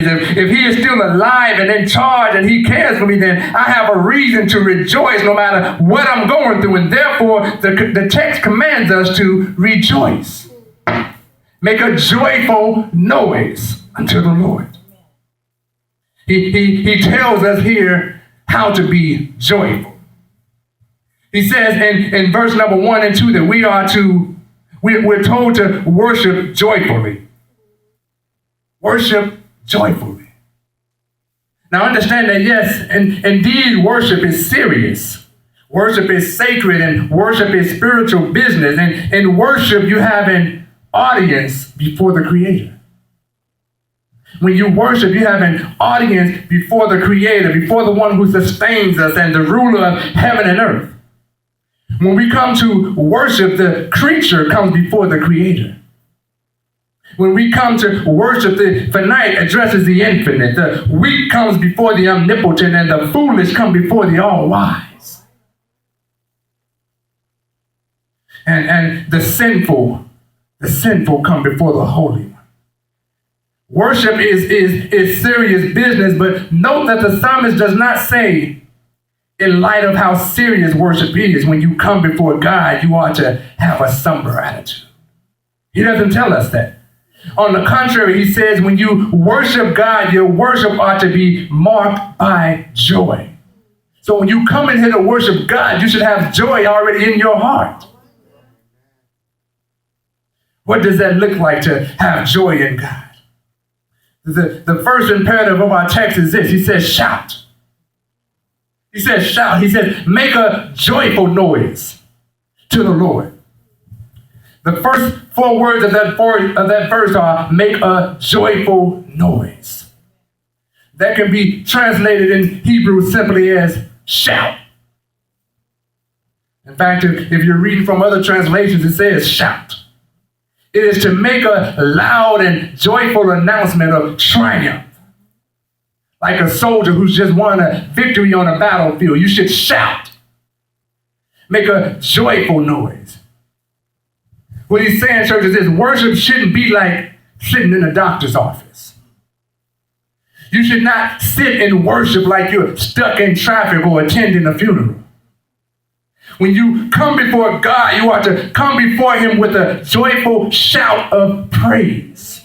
If he is still alive and in charge and he cares for me, then I have a reason to rejoice no matter what I'm going through. And therefore, the text commands us to rejoice. Make a joyful noise unto the Lord. He tells us here how to be joyful. He says in verse number 1 and 2 that we're told to worship joyfully. Worship joyfully. Now understand that yes, and indeed worship is serious. Worship is sacred and worship is spiritual business. And in worship you have an audience before the Creator. When you worship, you have an audience before the Creator, before the one who sustains us and the ruler of heaven and earth. When we come to worship, the creature comes before the Creator. When we come to worship, the finite addresses the infinite. The weak comes before the omnipotent, and the foolish come before the all-wise. And the sinful come before the Holy One. Worship is serious business, but note that the psalmist does not say, in light of how serious worship is, when you come before God, you ought to have a somber attitude. He doesn't tell us that. On the contrary, he says when you worship God, your worship ought to be marked by joy. So when you come in here to worship God, you should have joy already in your heart. What does that look like to have joy in God? The first imperative of our text is this. He says, shout. He says, shout. He says, make a joyful noise to the Lord. The first 4 words of that verse are, make a joyful noise. That can be translated in Hebrew simply as shout. In fact, if you're reading from other translations, it says shout. It is to make a loud and joyful announcement of triumph. Like a soldier who's just won a victory on a battlefield. You should shout. Make a joyful noise. What he's saying, church, is this: worship shouldn't be like sitting in a doctor's office. You should not sit and worship like you're stuck in traffic or attending a funeral. When you come before God, you ought to come before him with a joyful shout of praise.